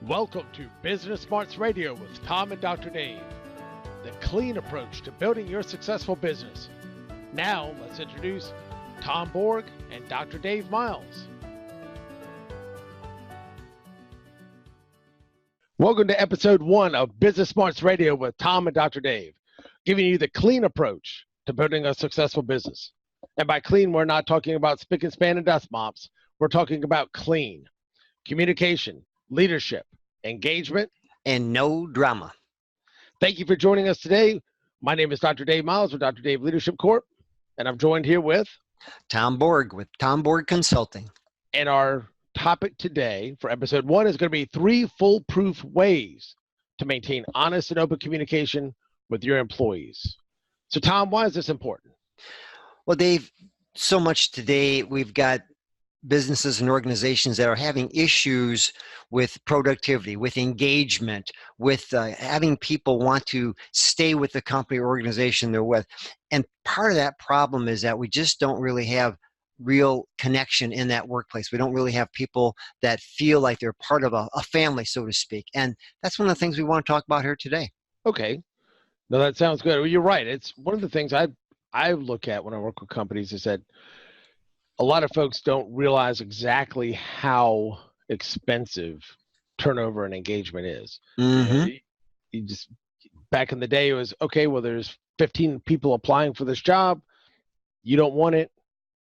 Welcome to Business Smarts Radio with Tom and Dr. Dave, the clean approach to building your successful business. Now, let's introduce Tom Borg and Dr. Dave Miles. Welcome to episode 1 of Business Smarts Radio with Tom and Dr. Dave, giving you the clean approach to building a successful business. And by clean, we're not talking about spick and span and dust mops. We're talking about clean communication, leadership, engagement, and no drama. Thank you for joining us today. My name is Dr. Dave Miles with Dr. Dave Leadership Corp, and I'm joined here with Tom Borg with Tom Borg Consulting. And our topic today for episode 1 is going to be 3 foolproof ways to maintain honest and open communication with your employees. So, Tom, why is this important? Well, Dave, so much today we've got businesses and organizations that are having issues with productivity, with engagement, with having people want to stay with the company or organization they're with. And part of that problem is that we just don't really have real connection in that workplace. We don't really have people that feel like they're part of a family, so to speak. And that's one of the things we want to talk about here today. Okay. No, that sounds good. Well, you're right. It's one of the things I look at when I work with companies is that a lot of folks don't realize exactly how expensive turnover and engagement is. Mm-hmm. You just, back in the day, it was, okay, well, there's 15 people applying for this job. You don't want it.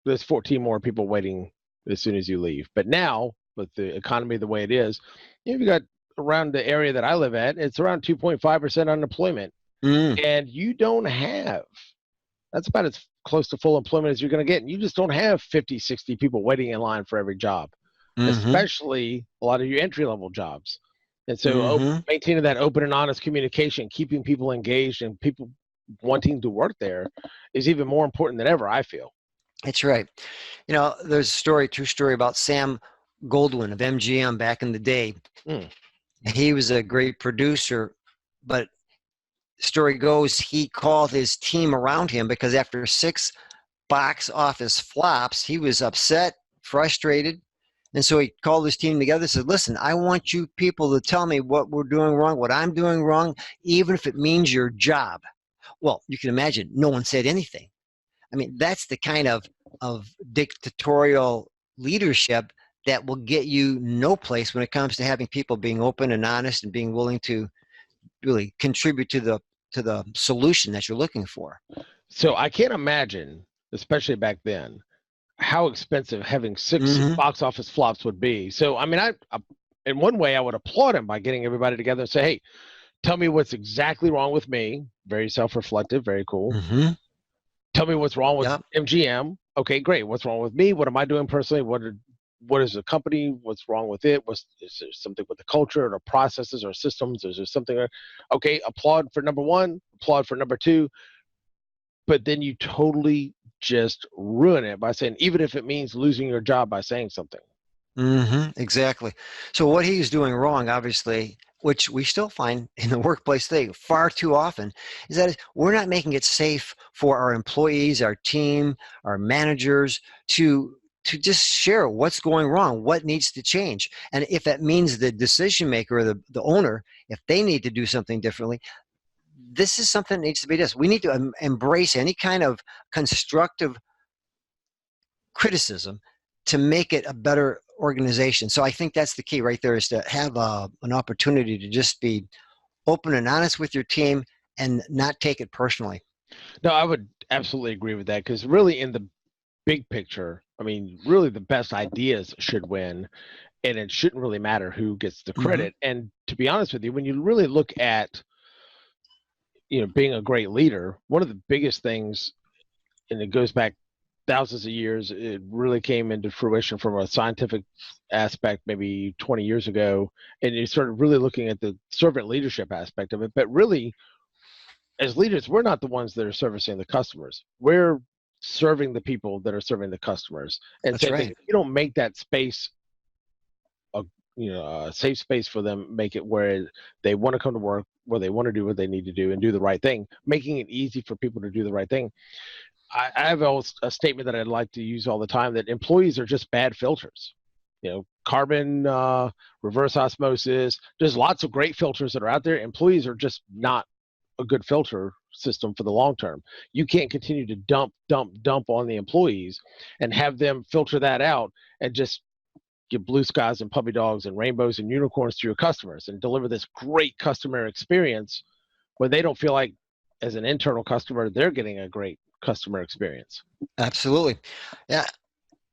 There's 14 more people waiting as soon as you leave. But now, with the economy the way it is, you've got around the area that I live at, it's around 2.5% unemployment. And you don't have, that's about as close to full employment as you're going to get. And you just don't have 50, 60 people waiting in line for every job, especially a lot of your entry-level jobs. And so maintaining that open and honest communication, keeping people engaged and people wanting to work there is even more important than ever, I feel. That's right. You know, there's a true story about Sam Goldwyn of MGM back in the day. He was a great producer, but story goes he called his team around him because after 6 box office flops, he was upset, frustrated. And so he called his team together and said, listen, I want you people to tell me what we're doing wrong, what I'm doing wrong, even if it means your job. Well, you can imagine no one said anything. I mean, that's the kind of dictatorial leadership that will get you no place when it comes to having people being open and honest and being willing to really contribute to the solution that you're looking for. So I can't imagine, especially back then, how expensive having 6 box office flops would be. So, I mean, I in one way, I would applaud him by getting everybody together and say, hey, tell me what's exactly wrong with me. Very self-reflective, very cool. Tell me what's wrong with MGM. Okay, great. What's wrong with me? What am I doing personally? What is the company? What's wrong with it? Is there something with the culture or processes or systems? Is there something? Okay, applaud for number 1, applaud for number 2. But then you totally just ruin it by saying, even if it means losing your job by saying something. Exactly. So what he's doing wrong, obviously, which we still find in the workplace today far too often, is that we're not making it safe for our employees, our team, our managers to just share what's going wrong, what needs to change. And if that means the decision maker or the owner, if they need to do something differently, this is something that needs to be done. We need to embrace any kind of constructive criticism to make it a better organization. So I think that's the key right there, is to have an opportunity to just be open and honest with your team and not take it personally. No, I would absolutely agree with that, because really in the big picture, I mean, really the best ideas should win, and it shouldn't really matter who gets the credit. And to be honest with you, when you really look at, being a great leader, one of the biggest things, and it goes back thousands of years, it really came into fruition from a scientific aspect maybe 20 years ago, and you started really looking at the servant leadership aspect of it. But really, as leaders, we're not the ones that are servicing the customers. We're serving the people that are serving the customers. And That's right. If you don't make that space a safe space for them, make it where they want to come to work, where they want to do what they need to do and do the right thing, making it easy for people to do the right thing. I have a statement that I'd like to use all the time, that employees are just bad filters. carbon, reverse osmosis. There's lots of great filters that are out there. Employees are just not a good filter system for the long term. You can't continue to dump on the employees and have them filter that out and just give blue skies and puppy dogs and rainbows and unicorns to your customers and deliver this great customer experience when they don't feel like, as an internal customer, they're getting a great customer experience. Absolutely. Yeah.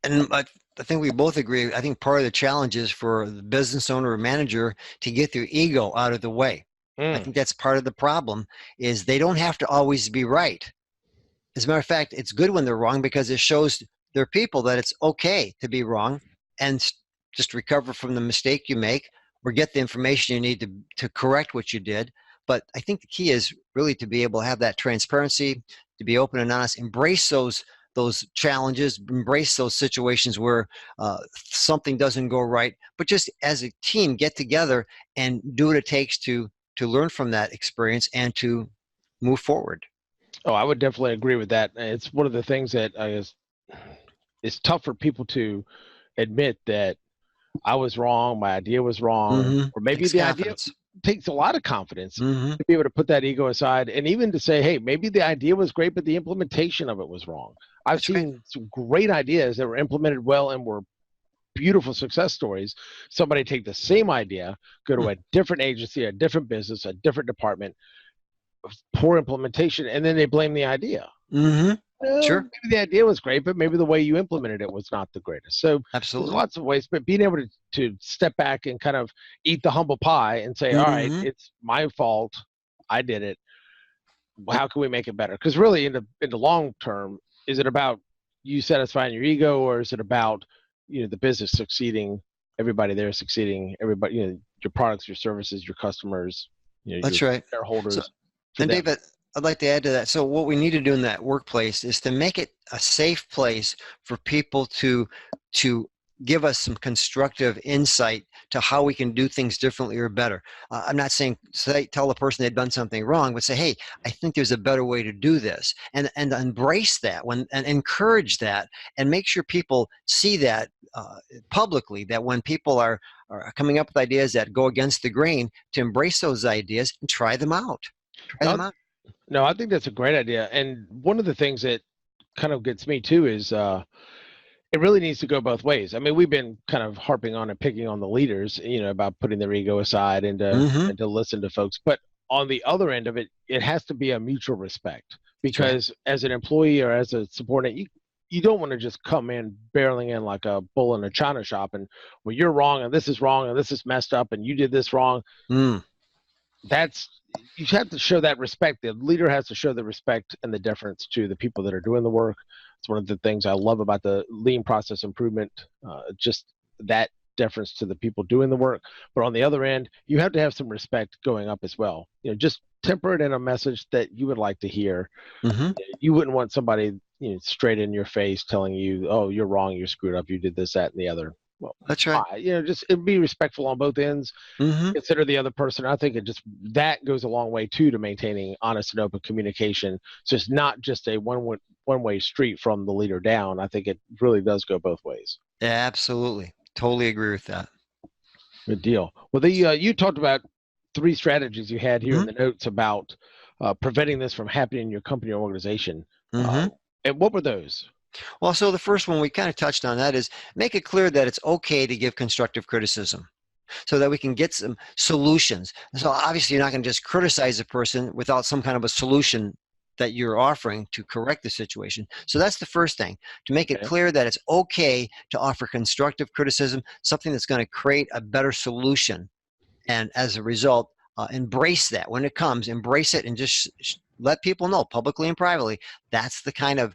And I think we both agree. I think part of the challenge is for the business owner or manager to get their ego out of the way. I think that's part of the problem, is they don't have to always be right. As a matter of fact, it's good when they're wrong, because it shows their people that it's okay to be wrong, and just recover from the mistake you make, or get the information you need to correct what you did. But I think the key is really to be able to have that transparency, to be open and honest, embrace those challenges, embrace those situations where something doesn't go right, but just as a team get together and do what it takes to learn from that experience and to move forward. Oh, I would definitely agree with that. It's one of the things that it's tough for people to admit that I was wrong, my idea was wrong, or maybe the idea takes a lot of confidence to be able to put that ego aside, and even to say, hey, maybe the idea was great, but the implementation of it was wrong. I've seen some great ideas that were implemented well and were beautiful success stories. Somebody take the same idea, go to a different agency, a different business, a different department, poor implementation, and then they blame the idea. Sure. Maybe the idea was great, but maybe the way you implemented it was not the greatest. So absolutely, there's lots of ways, but being able to step back and kind of eat the humble pie and say, all right, it's my fault, I did it. How can we make it better? Because really, in the long term, is it about you satisfying your ego, or is it about the business succeeding, everybody there succeeding, everybody, your products, your services, your customers, that's your right, shareholders. So, and David, I'd like to add to that. So what we need to do in that workplace is to make it a safe place for people to give us some constructive insight to how we can do things differently or better. I'm not saying tell the person they've done something wrong, but say, hey, I think there's a better way to do this, and embrace that and encourage that, and make sure people see that publicly, that when people are coming up with ideas that go against the grain, to embrace those ideas and try them out. No, I think that's a great idea. And one of the things that kind of gets me too is it really needs to go both ways. I mean, we've been kind of harping on and picking on the leaders, about putting their ego aside and to listen to folks. But on the other end of it, it has to be a mutual respect, because as an employee or as a subordinate, you don't want to just come in barreling in like a bull in a china shop and, well, you're wrong and this is wrong and this is messed up and you did this wrong. You have to show that respect. The leader has to show the respect and the deference to the people that are doing the work. It's one of the things I love about the lean process improvement, just that deference to the people doing the work. But on the other end, you have to have some respect going up as well. Just temper it in a message that you would like to hear. You wouldn't want somebody straight in your face telling you, oh, you're wrong, you're screwed up, you did this, that, and the other. Well, that's right. Just be respectful on both ends. Consider the other person. I think that goes a long way too to maintaining honest and open communication. So it's not just a one-way street from the leader down. I think it really does go both ways. Yeah, absolutely, totally agree with that. Good deal. Well, you talked about 3 strategies you had here in the notes about preventing this from happening in your company or organization. And what were those? Well, so the first one we kind of touched on, that is make it clear that it's okay to give constructive criticism, so that we can get some solutions. So obviously you're not going to just criticize a person without some kind of a solution that you're offering to correct the situation. So that's the first thing, to make it clear that it's okay to offer constructive criticism, something that's going to create a better solution. And as a result, embrace that. When it comes, embrace it and just let people know publicly and privately. That's the kind of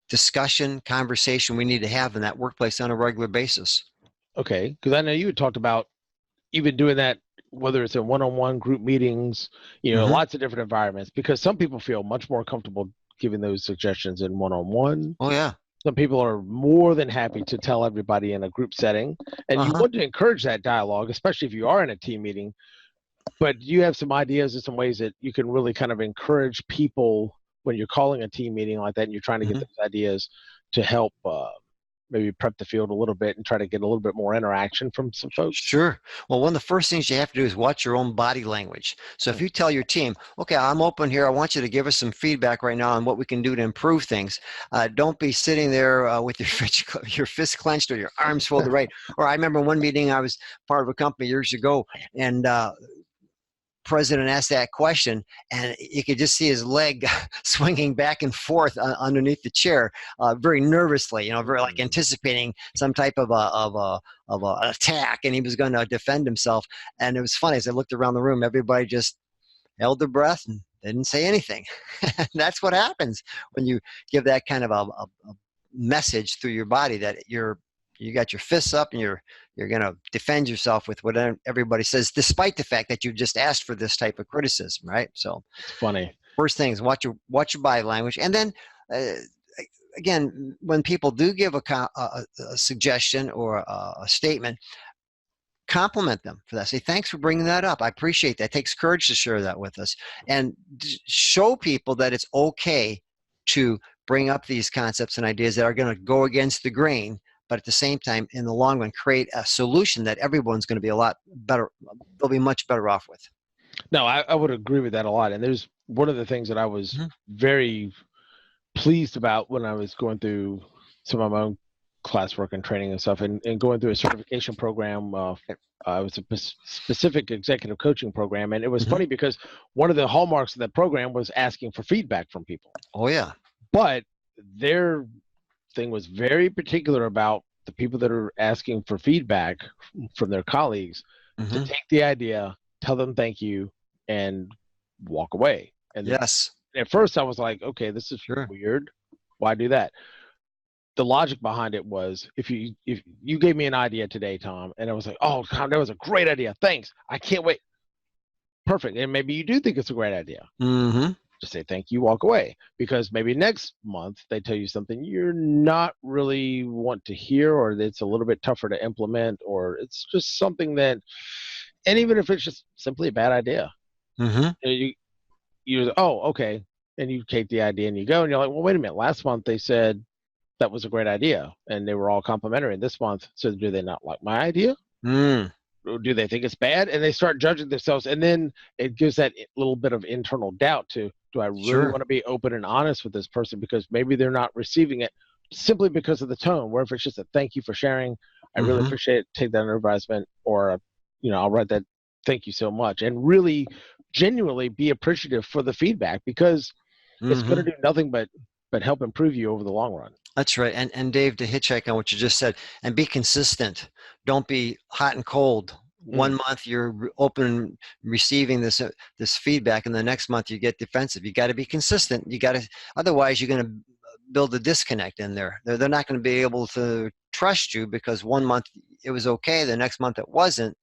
discussion, conversation we need to have in that workplace on a regular basis. Okay, because I know you had talked about even doing that, whether it's in one-on-one group meetings, lots of different environments, because some people feel much more comfortable giving those suggestions in one-on-one. Oh, yeah. Some people are more than happy to tell everybody in a group setting, and you want to encourage that dialogue, especially if you are in a team meeting. But do you have some ideas and some ways that you can really kind of encourage people when you're calling a team meeting like that and you're trying to get those ideas to help maybe prep the field a little bit and try to get a little bit more interaction from some folks? Sure. Well, one of the first things you have to do is watch your own body language. So if you tell your team, okay, I'm open here. I want you to give us some feedback right now on what we can do to improve things. Don't be sitting there with your fist clenched or your arms folded, right? Or I remember one meeting, I was part of a company years ago, and president asked that question, and you could just see his leg swinging back and forth underneath the chair, very nervously, very like anticipating some type of a attack, and he was going to defend himself. And it was funny, as I looked around the room, everybody just held their breath and didn't say anything. That's what happens when you give that kind of a message through your body that you got your fists up and you're going to defend yourself with what everybody says, despite the fact that you just asked for this type of criticism, right? So it's funny. First thing is watch your body language, and then again, when people do give a suggestion or a statement, compliment them for that. Say, thanks for bringing that up. I appreciate that. It takes courage to share that with us, and show people that it's okay to bring up these concepts and ideas that are going to go against the grain, but at the same time, in the long run, create a solution that everyone's going to be a lot better. They'll be much better off with. No, I would agree with that a lot. And there's one of the things that I was very pleased about when I was going through some of my own classwork and training and stuff, and going through a certification program. It was a specific executive coaching program. And it was funny because one of the hallmarks of that program was asking for feedback from people. Oh, yeah. But their thing was very particular about the people that are asking for feedback from their colleagues to take the idea, tell them thank you, and walk away. And yes, at first I was like, okay, this is weird. Why do that? The logic behind it was, if you gave me an idea today, Tom, and I was like, oh God, that was a great idea. Thanks. I can't wait. Perfect. And maybe you do think it's a great idea. Just say thank you, walk away, because maybe next month they tell you something you're not really want to hear, or it's a little bit tougher to implement, or it's just something that, and even if it's just simply a bad idea, you oh, okay, and you take the idea and you go, and you're like, well, wait a minute, last month they said that was a great idea and they were all complimentary, and this month, so do they not like my idea? Or do they think it's bad? And they start judging themselves, and then it gives that little bit of internal doubt to, do I really want to be open and honest with this person, because maybe they're not receiving it simply because of the tone, where if it's just a thank you for sharing, I really appreciate it, take that under advisement, or I'll write that thank you so much, and really genuinely be appreciative for the feedback, because it's going to do nothing but help improve you over the long run. That's right. And Dave, to hitchhike on what you just said, and be consistent. Don't be hot and cold. One month you're open receiving this feedback, and the next month you get defensive. You got to be consistent. You got to, otherwise you're going to build a disconnect in there. They're not going to be able to trust you, because one month it was okay, the next month it wasn't.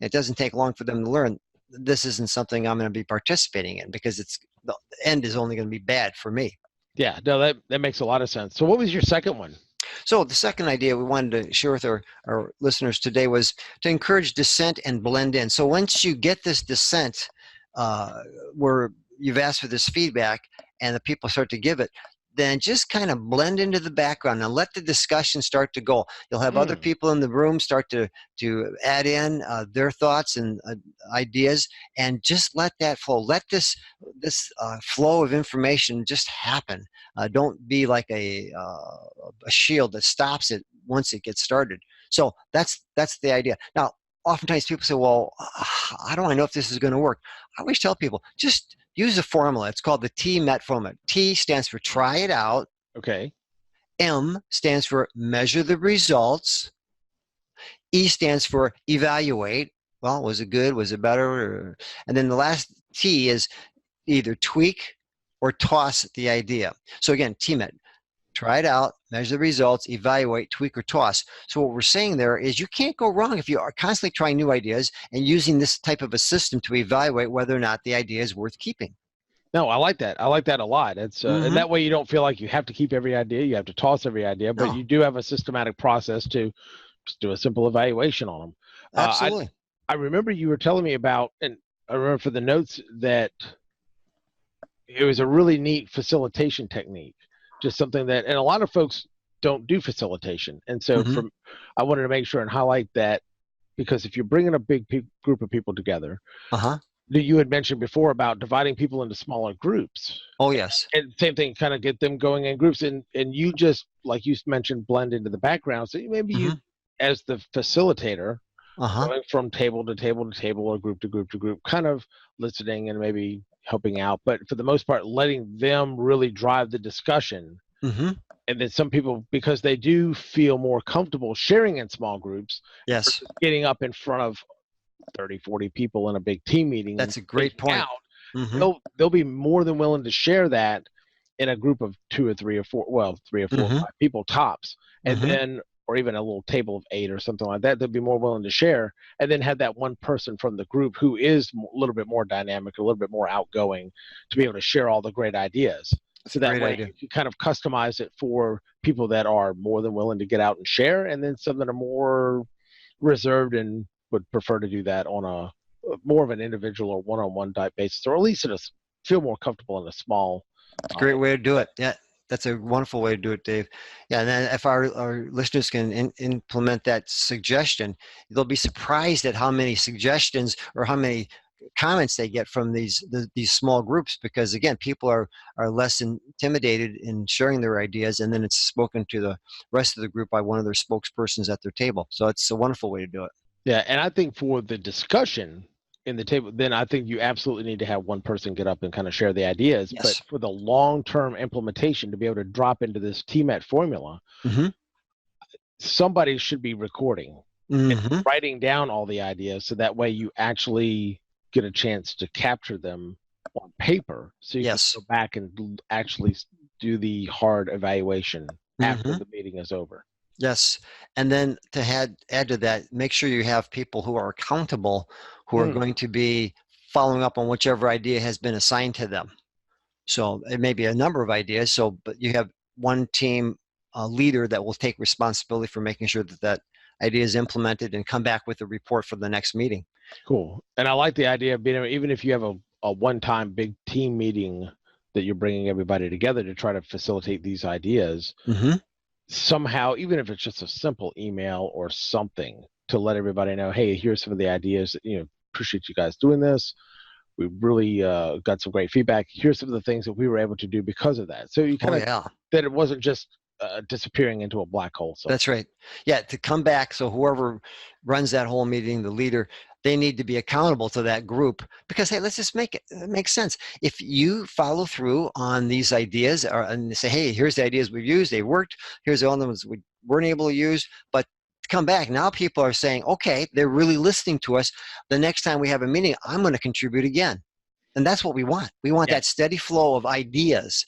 It doesn't take long for them to learn, this isn't something I'm going to be participating in, because the end is only going to be bad for me. Yeah, no, that makes a lot of sense. So what was your second one? So the second idea we wanted to share with our listeners today was to encourage dissent and blend in. So once you get this dissent, where you've asked for this feedback and the people start to give it, then just kind of blend into the background and let the discussion start to go. You'll have other people in the room start to add in their thoughts and ideas, and just let that flow. Let this flow of information just happen. Don't be like a shield that stops it once it gets started. So that's the idea. Now, oftentimes people say, well, how do I know if this is going to work? I always tell people, just use a formula. It's called the T-MET formula. T stands for try it out. Okay. M stands for measure the results. E stands for evaluate. Well, was it good? Was it better? And then the last T is either tweak or toss the idea. So again, T-MET. Try it out, measure the results, evaluate, tweak, or toss. So what we're saying there is you can't go wrong if you are constantly trying new ideas and using this type of a system to evaluate whether or not the idea is worth keeping. No, I like that. I like that a lot. It's and that way you don't feel like you have to keep every idea, you have to toss every idea, but you do have a systematic process to just do a simple evaluation on them. Absolutely. I remember you were telling me about, and I remember for the notes, that it was a really neat facilitation technique. Just something that, and a lot of folks don't do facilitation. And so Mm-hmm. I wanted to make sure and highlight that, because if you're bringing a big group of people together, Uh-huh. that you had mentioned before about dividing people into smaller groups. Oh, yes. And same thing, kind of get them going in groups, and you just, like you mentioned, blend into the background. So maybe you, Mm-hmm. as the facilitator, Uh-huh. going from table to table to table, or group to group to group, kind of listening and maybe helping out, but for the most part, letting them really drive the discussion. Mm-hmm. And then some people, because they do feel more comfortable sharing in small groups Yes. versus getting up in front of 30, 40 people in a big team meeting and That's a great speaking point. out, Mm-hmm. they'll be more than willing to share that in a group of 2 or 3 or 4, well, 3 or 4 or Mm-hmm. 5 people tops, and Mm-hmm. then, or even a little table of 8 or something like that. They'll be more willing to share, and then have that one person from the group who is a little bit more dynamic, a little bit more outgoing, to be able to share all the great ideas. That's So a that great way idea. you kind of customize it for people that are more than willing to get out and share, and then some that are more reserved and would prefer to do that on a more of an individual or one-on-one type basis, or at least feel more comfortable in a small. It's a great way to do it. Yeah, that's a wonderful way to do it, Dave. Yeah, and then if our listeners can implement that suggestion, they'll be surprised at how many suggestions or how many comments they get from these small groups, because again, people are less intimidated in sharing their ideas, and then it's spoken to the rest of the group by one of their spokespersons at their table. So it's a wonderful way to do it. Yeah, and I think for the discussion in the table, then I think you absolutely need to have one person get up and kind of share the ideas. But Yes. for the long-term implementation, to be able to drop into this TMAT formula, Mm-hmm. somebody should be recording and Mm-hmm. writing down all the ideas, so that way you actually get a chance to capture them on paper, so you can Yes. go back and actually do the hard evaluation after Mm-hmm. the meeting is over. Yes, and then to add to that, make sure you have people who are accountable, who are Mm, going to be following up on whichever idea has been assigned to them. So it may be a number of ideas. So, but you have one team leader that will take responsibility for making sure that that idea is implemented and come back with a report for the next meeting. cool. And I like the idea of being, even if you have a one-time big team meeting that you're bringing everybody together to try to facilitate these ideas, Mm-hmm. somehow, even if it's just a simple email or something, to let everybody know, hey, here's some of the ideas, appreciate you guys doing this. We really got some great feedback. Here's some of the things that we were able to do because of that. So you Oh kind of, yeah. that it wasn't just disappearing into a black hole. So That's right. Yeah, to come back. So whoever runs that whole meeting, the leader, they need to be accountable to that group, because hey, let's just make it make sense. If you follow through on these ideas, and say, hey, here's the ideas we've used, they worked. Here's the other ones we weren't able to use, but come back now. People are saying, okay, they're really listening to us. The next time we have a meeting, I'm going to contribute again, and that's what we want. We want yeah, that steady flow of ideas.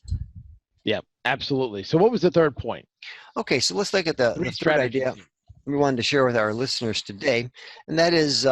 yeah, absolutely. So what was the third point? Okay, so let's look at the Three third idea strategies. we wanted to share with our listeners today, and that is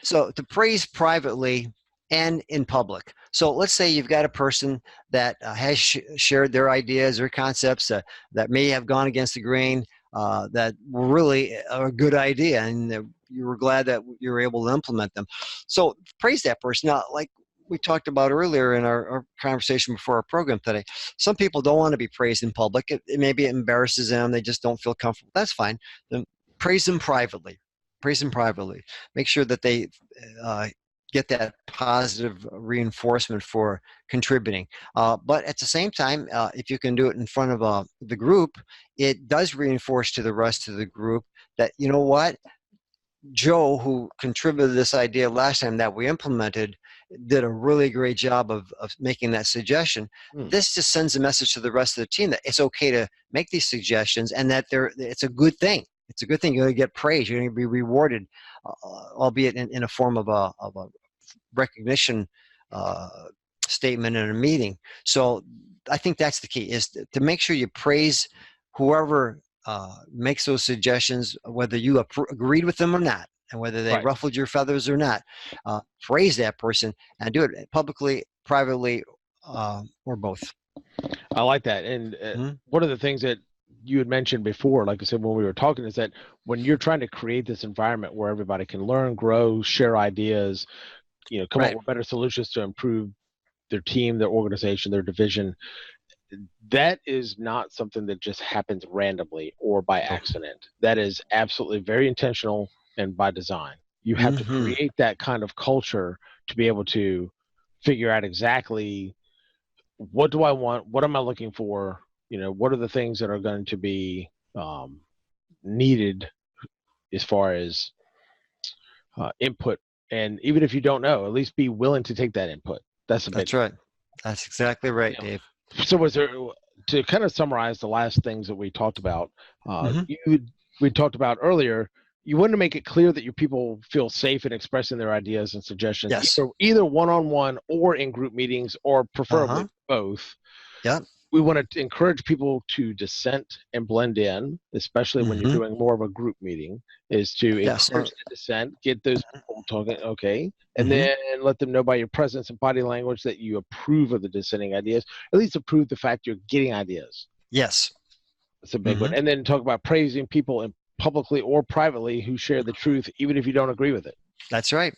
so to praise privately and in public. So let's say you've got a person that has shared their ideas or concepts that may have gone against the grain, that were really a good idea, and you were glad that you were able to implement them. So praise that person. Now, like we talked about earlier in our conversation before our program today, some people don't want to be praised in public. Maybe it embarrasses them. They just don't feel comfortable. That's fine. Then praise them privately. Praise them privately. Make sure that they get that positive reinforcement for contributing. But at the same time, if you can do it in front of the group, it does reinforce to the rest of the group that, you know what, Joe, who contributed this idea last time that we implemented, did a really great job of making that suggestion. This just sends a message to the rest of the team that it's okay to make these suggestions, and that it's a good thing. It's a good thing. You're going to get praise. You're going to be rewarded, albeit in a form of a recognition statement in a meeting. So I think that's the key, is to make sure you praise whoever makes those suggestions, whether you agreed with them or not, and whether they Right. ruffled your feathers or not. Praise that person and do it publicly, privately, or both. I like that. And one of the things that you had mentioned before, like I said, when we were talking, is that when you're trying to create this environment where everybody can learn, grow, share ideas, come up Right. with better solutions to improve their team, their organization, their division, that is not something that just happens randomly or by accident. That is absolutely very intentional and by design. You have to create that kind of culture to be able to figure out exactly, what do I want? What am I looking for? What are the things that are going to be needed as far as input? And even if you don't know, at least be willing to take that input. That's right. That's exactly right, Dave. So was there, to kind of summarize the last things that we talked about, we talked about earlier, you want to make it clear that your people feel safe in expressing their ideas and suggestions, yes, either one-on-one or in group meetings, or preferably both. Yeah. We want to encourage people to dissent and blend in, especially when you're doing more of a group meeting, is to encourage the dissent, get those people talking, okay, and then let them know by your presence and body language that you approve of the dissenting ideas, at least approve the fact you're getting ideas. Yes. That's a big one. And then talk about praising people in publicly or privately who share the truth, even if you don't agree with it. That's right.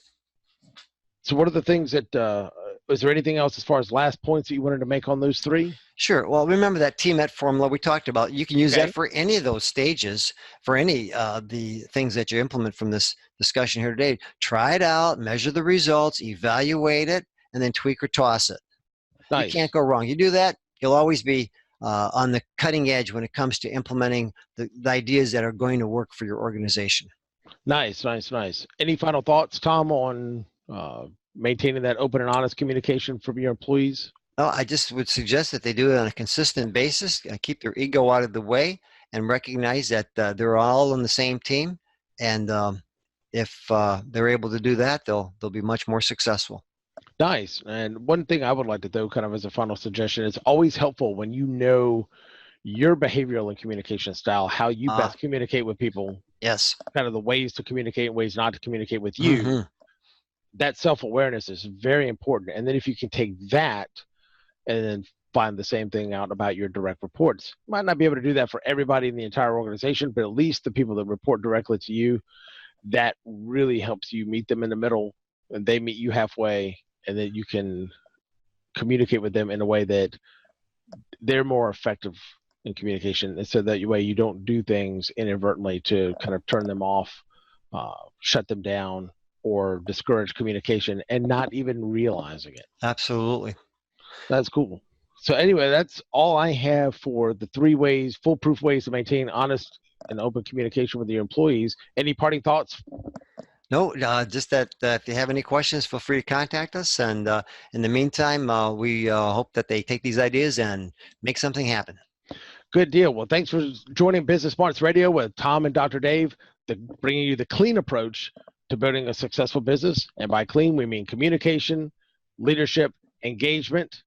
So what are the things that, is there anything else as far as last points that you wanted to make on those three? Sure. Well, remember that TMET formula we talked about. You can use that for any of those stages, for any the things that you implement from this discussion here today. Try it out, measure the results, evaluate it, and then tweak or toss it. Nice. You can't go wrong. You do that, you'll always be on the cutting edge when it comes to implementing the ideas that are going to work for your organization. Nice, nice, nice. Any final thoughts, Tom, on maintaining that open and honest communication from your employees? Well, I just would suggest that they do it on a consistent basis, keep their ego out of the way, and recognize that they're all on the same team. And if they're able to do that, they'll be much more successful. Nice. And one thing I would like to throw kind of as a final suggestion, it's always helpful when you know your behavioral and communication style, how you best communicate with people. Yes. Kind of the ways to communicate, ways not to communicate with you. That self-awareness is very important. And then if you can take that and then find the same thing out about your direct reports. You might not be able to do that for everybody in the entire organization, but at least the people that report directly to you, that really helps you meet them in the middle and they meet you halfway, and then you can communicate with them in a way that they're more effective in communication. And so that way you don't do things inadvertently to kind of turn them off, shut them down, or discourage communication and not even realizing it. Absolutely. That's cool. So anyway, that's all I have for the 3 ways, foolproof ways to maintain honest and open communication with your employees. Any parting thoughts? No, just that if you have any questions, feel free to contact us. And in the meantime, we hope that they take these ideas and make something happen. Good deal. Well, thanks for joining Business Smarts Radio with Tom and Dr. Dave, bringing you the clean approach to building a successful business. And by clean, we mean communication, leadership, engagement.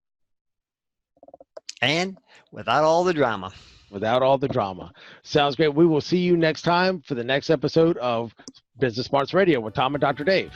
And without all the drama. Without all the drama. Sounds great. We will see you next time for the next episode of Business Smarts Radio with Tom and Dr. Dave.